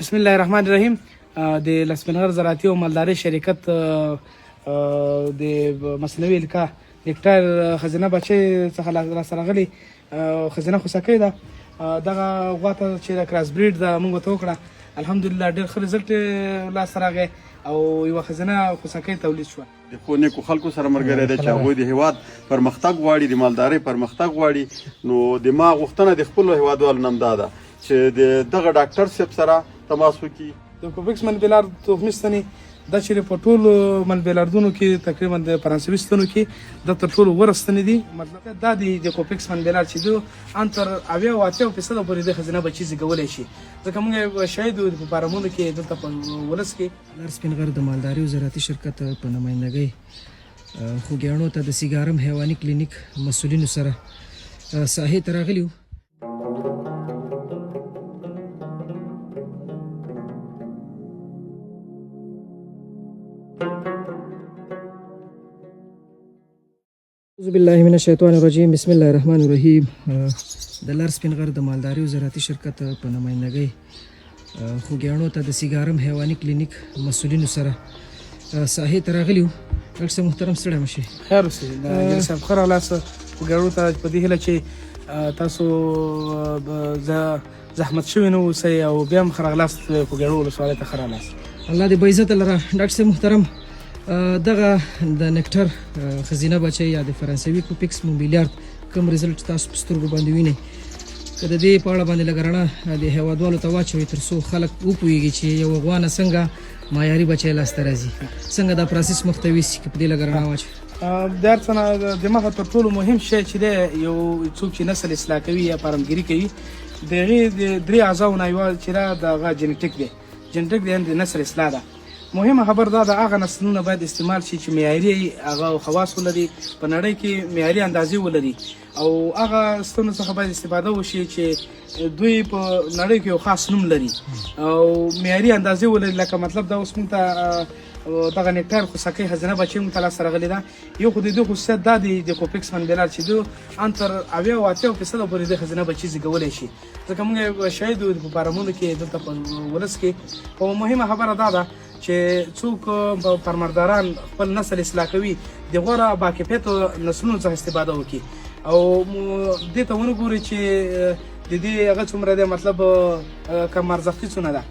بسم الله الرحمن الرحیم. د لسپنغر زراعتي او مالداري شرکت د مصنوعي الکا هکټار خزینه بچي څخه لاسته راغلي خزینه خوسکۍ ده. دغه غوا ته چې د کراس بریډ ده موږ ورته وکړه، الحمدلله ډېر ښه رزلټ لاسته راغی او یوه خزینه خوسکۍ تولید شوه. د ښو نیکو خلکو سره ملګری دی چې هغوی د هیواد پرمختګ غواړي، د مالدارۍ پرمختګ غواړي. نو د ما غوښتنه د خپلو هیوادوالو نه همدا ده چې د دغه ډاکټر صاحب سره تماس وکړي. د کوپکس منبلار تخمي ستنې دا چې په ټولو منبلاردونو کې تقریبا د فرانسوي ستنو کې دا تر ټولو غوره ستنې دي. مطلب دا دی د کوپکس منبلار چې دو انتر 80 او 80% پورې د خزینه بچي زیږولی شي، ځکه موږ شاهد یو په فارمونو کې دلته په ولس کې لسپنغر د مالداري او زراعتي شرکت په نمایندګۍ خوږیاڼو ته د سیګارم حیواني کلینیک مسؤلینو سره ساحې ته راغلي وو. اعوذ بالله من الشیطان الرجیم. بسم الله الرحمن الرحیم. د لسپنغر د مالداري او زراعتي شرکت په نمایندګۍ خوږیاڼو ته د سیګارم حیواني کلینیک مسؤلینو سره ساحې ته راغلي وو. ډاکټر صاحب محترم ستړی مه شئ. خیر اوسئ. جلال صاحب ښه راغلاست خوږیاڼو ته په دې هیله چې تاسو زحمت شوي نه اوسئ او بیا هم ښه راغلاست خوږیاڼو ولسوالۍ ته ښه راغلاست. الله دې با عزت لره. ډاکټر صاحب محترم دغه د نکټر خزینه بچی یا د فرانسوي کوپکس موبیلیارد کوم رزلټ تاسو په سترګو باندې وینئ، که د دې په اړه باندې لږ رڼا د هیوادوالو ته واچوئ تر څو خلک وپوهېږي چې یو غوا نه څنګه معیاري بچی لاسته راځي، څنګه دا پروسس مخ ته یوسي، که په دې لږ رڼا واچوئ. د هر څه نه دماغه تر ټولو مهم شی چې دی یو څوک چې نسل اصلاح کوي یا فارمګیري کوي د هغې د 3 اعضاو نه یوه چې ده د هغه جنټیک دی. جنټیک دی د نسل اصلاح ده. مهمه خبر دا د هغه نسلونه باید استعمال شي چې معیاري هغه خواص ولري، په نړۍ کې معیاري اندازې ولري او هغه ستنو څخه باید استفاده وشي چې دوی په نړۍ کې یو خاص نوم لري او معیاري اندازې ولري. لکه مطلب دا اوس موږ ته دغه نکټر خوسکۍ خزینه بچي موږ ته لاسته راغلې ده. یو خو د دې خصوصیت دا دی د کوپکس منبلار چې دو انتر 80 او 80% پورې د خزینه بچي زیږولی شي، ځکه موږ شاهد یو په فارمونو کې دلته په ولس کې. او مهمه خبره دا ده چې څوک پرمرداران خپل نسل اصلاح کوي د غوره باکیفیتو نسلونو څخه استفاده وکړي او دې ته ونه ګوري چې د دې هغه څومره دی، مطلب کم ارزښتي څونه ده،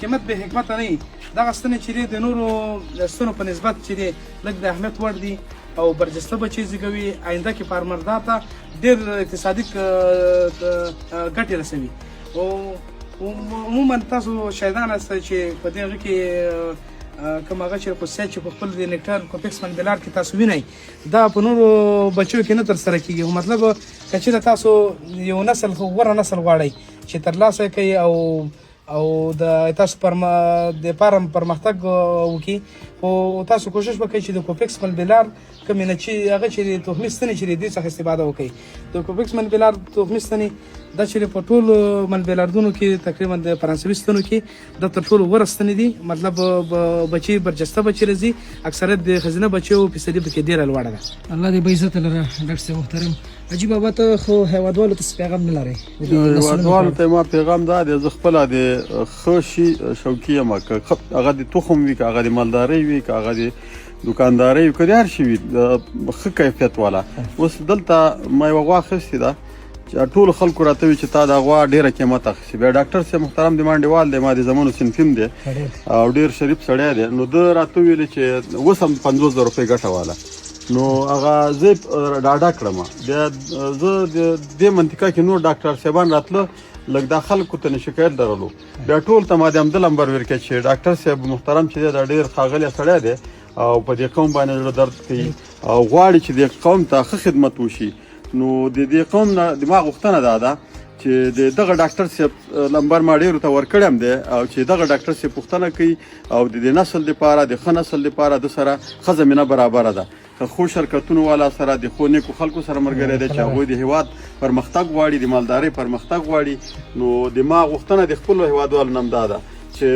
قیمت به حکمت نه وي. دغه ستنې چې دی د نورو ستنو په نسبت چې دی لږ د اهمیت وړ دي او برجسته بچي زیږوي، آینده کې فارمردار ته ډېر اقتصادي ګټې رسوي. او عموما تاسو شاهدان هستئ چې په دې هغه کې کوم هغه چې خصوصیت چې په خپل د نکټر کوپکس منبلار کې تاسو وینئ دا په نورو بچیو کې نه ترسره کېږي. مطلب که چېرې تاسو یو نسل غوره نسل غواړئ چې ترلاسه کړئ او د تاسو د فارم پرمختګ وکړي، خو تاسو کوشش وکړئ چې د کوپکس منبلار کومې نه چې هغه چې د تخمي ستنې چې د دې څخه استفاده وکړئ. د کوپکس منبلار تخمي ستنې دا چې په ټولو منبلاردونو کې تقریبا د فرانسوي ستنو کې دا تر ټولو غوره ستنې دي. مطلب بچي برجسته بچي راځي، اکثریت د خزینه بچیو فیصدي پکې ډېره لوړه ده. الله دې با عزت لره. ډاکټر صاحب محترم عجیب بابا ته خو هیوادوالو ته پیغام نه لرئ؟ هیوادوالو ته ما پیغام دا دی زه خپله د ښه شي شوقي یم، که هغه د تخم وي، که هغه د مالدارۍ وي، که هغه د دوکاندارۍ وي، که د هر شي وي ښه کیفیت والا. اوس دلته ما یوه غوا اخیستې ده چې ټولو خلکو راته وي چې تا دا غوا ډېره قیمت اخیستې. بیا ډاکټر صاحب محترم د ما انډیوال دی، ما د زمانو صنفیم دی او ډېر شریف سړی دی. نو ده راته ویلې چې اوس هم 50,000 روپۍ ګټه واله. نو هغه زه ډاډه کړم. بیا زه د دې منطقه کې نور ډاکټر صاحبان راتله، لږ دا خلکو ته نه شکایت درلو. بیا ټول ته ما د همده نمبر ورکړی چې ډاکټر صاحب محترم چې دی دا ډېر ښاغلی سړی دی او په دې قوم باندې زړه درد کوي او غواړي چې دې قوم ته ښه خدمت وشي. نو د دې قوم نه دماغ غوښتنه دا ده چې دغه ډاکټر صاحب نمبر ما ډېرو ته ورکړی هم دی او چې دغه ډاکټر صاحب پوښتنه کوي او د دې نسل دپاره د ښه نسل دپاره د سره ښه زمینه برابره ده. د ښو شرکتونو والا سره د ښو نیکو خلکو سره ملګری دی چې هغوی د هیواد پرمختګ غواړي، د مالدارۍ پرمختګ غواړي. نو دما غوښتنه د خپلو هیوادوالو نه هم دا ده چې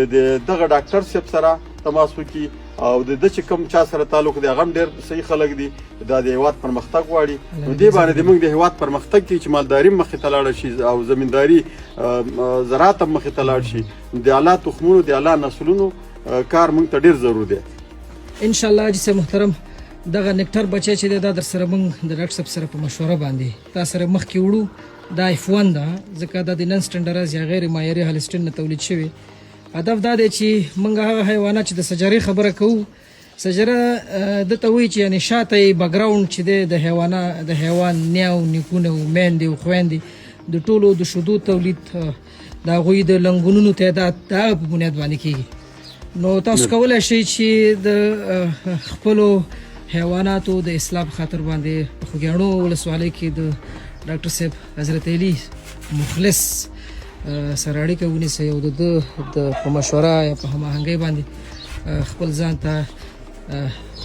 دغه ډاکټر صاحب سره تماس وکړي او د چې کوم چا سره تعلق دی هغه ډېر صحیح خلک دي دا د هیواد پرمختګ غواړي نو دې باندې موږ د هیواد پرمختګ کې چې مالداري مخې ته لاړه شي او زمینداري زراعت مخې ته لاړ شي د اعلی تخمونو د اعلی نسلونو کار موږ ته ډېر ضرور دی ان شاء الله جسه محترم دغه نکټر بچی چې دا در سره موږ د ډاکټر صاحب سره په مشوره باندې تا سره مخکې وړو دا F1 ده ځکه دا د نن سټنډرایز یا غیر معیاري هالسټین نه تولید شوی هدف دا دی چې موږ هغه حیوانات چې د سجرې خبره کوو سجره دته وایي چې یعنې شاته یې بګراوند چې دی د حیوان نیاو نیکونه میندې او خویندې د ټولو د شیدو تولید د هغوی د لنګونونو تعداد د هغه په بنیاد باندې کېږي نو تاسو کولی شئ چې د خپلو حیواناتو د اصلاح په خاطر باندې په خوږیاڼو ولسوالۍ کې د ډاکټر صاحب حضرت علي مخلص سره اړیکه ونیسئ او د په مشوره یا په هماهنګۍ باندې خپل ځان ته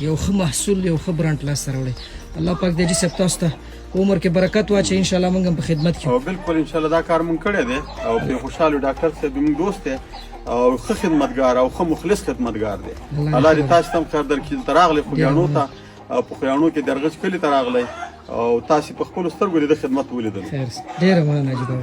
یو ښه محصول یو ښه برانډ لاسته راوړئ الله پاک دې صاحب تاسو ته عمر کې برکت واچوي ان شاء الله موږ هم په خدمت کې او بالکل ان شاء الله دا کار موږ کړی دی او په خوشاله ډاکټر صاحب موږ دوست دی او ښه خدمتګار او ښه مخلص خدمتګار دی الله دې تاسو ته خیر درکړي تر راغلی خوږیاڼو ته او په خوږیاڼو کې درغچ کلي ته راغلی او تاسو په خپلو سترګو د خدمت ولیدل خیر ډېره مننه جدا